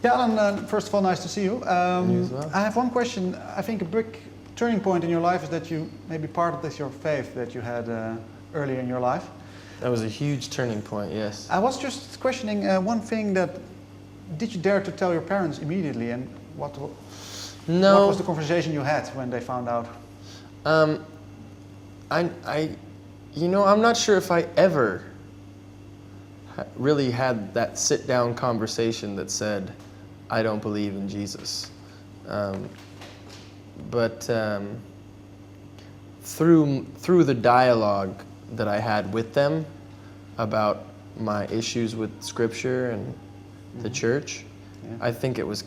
Yeah, Alan, first of all, nice to see you. You as well. I have one question. I think a big turning point in your life is that you maybe part of this your faith that you had earlier in your life. That was a huge turning point, yes. I was just questioning one thing that, did you dare to tell your parents immediately, and what was the conversation you had when they found out? I'm not sure if I ever really had that sit-down conversation that said, I don't believe in Jesus. But through the dialogue that I had with them about my issues with Scripture and the church, I think it was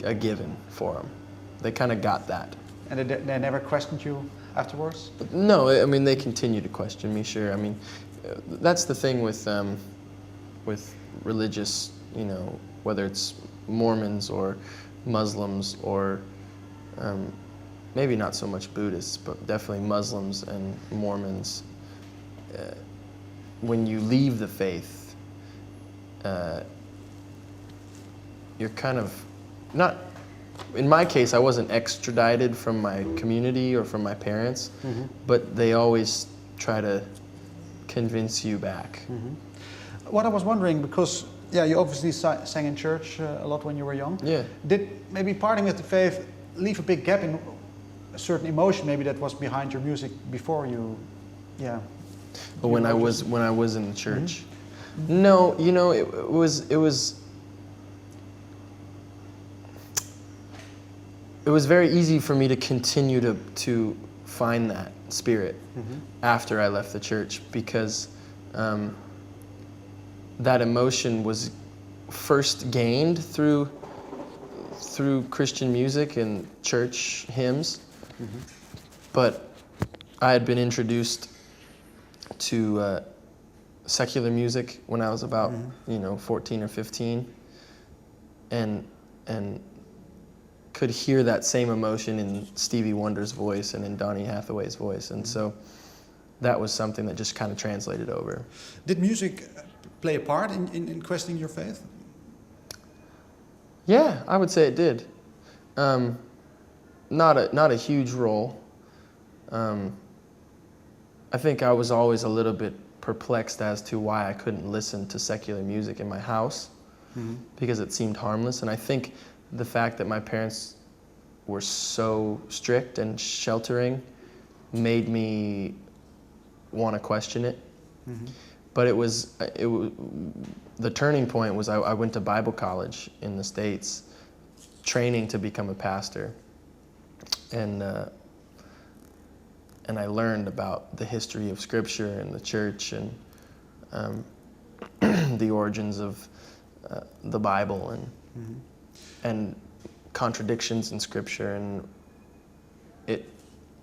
a given for them. They kind of got that. And they never questioned you afterwards? No, I mean, they continue to question me, sure. I mean, that's the thing with religious, whether it's Mormons or Muslims or maybe not so much Buddhists, but definitely Muslims and Mormons. When you leave the faith, you're kind of not, in my case, I wasn't extradited from my community or from my parents, but they always try to convince you back. What I was wondering, because you obviously sang in church a lot when you were young. Yeah. Did maybe parting with the faith leave a big gap in a certain emotion maybe that was behind your music before you, But when I was in the church, no, it was very easy for me to continue to find that spirit after I left the church, because that emotion was first gained through Christian music and church hymns, but I had been introduced to secular music when I was about 14 or 15, and could hear that same emotion in Stevie Wonder's voice and in Donny Hathaway's voice, and so that was something that just kind of translated over. Did music play a part in questioning your faith? Yeah, I would say it did. Not a huge role. I think I was always a little bit perplexed as to why I couldn't listen to secular music in my house, because it seemed harmless. And I think the fact that my parents were so strict and sheltering made me want to question it. But the turning point was I went to Bible college in the States, training to become a pastor, and I learned about the history of Scripture and the church and the origins of the Bible and contradictions in Scripture, and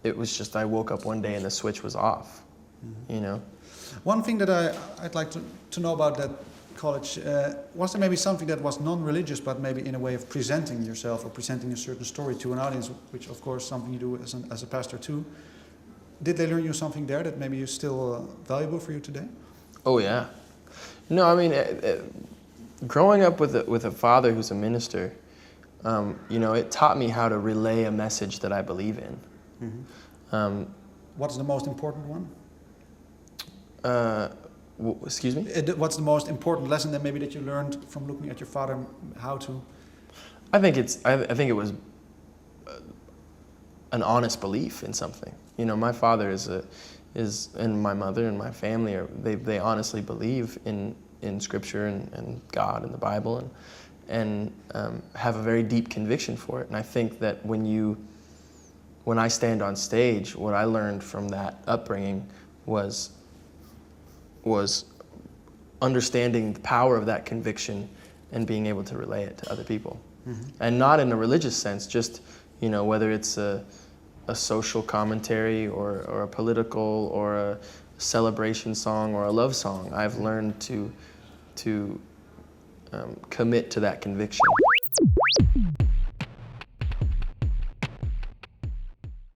it was just, I woke up one day and the switch was off, One thing that I'd like to know about that college, was there maybe something that was non-religious, but maybe in a way of presenting yourself or presenting a certain story to an audience, which of course something you do as a pastor too. Did they learn you something there that maybe is still valuable for you today? Oh yeah. No, I mean, growing up with a father who's a minister, it taught me how to relay a message that I believe in. What's the most important one? Excuse me? What's the most important lesson that maybe that you learned from looking at your father, how to? I think it was an honest belief in something. My father and my mother and my family they honestly believe in Scripture and God and the Bible and have a very deep conviction for it. And I think that when I stand on stage, what I learned from that upbringing was understanding the power of that conviction and being able to relay it to other people. And not in a religious sense, just, whether it's a social commentary or a political or a celebration song or a love song, I've learned to commit to that conviction.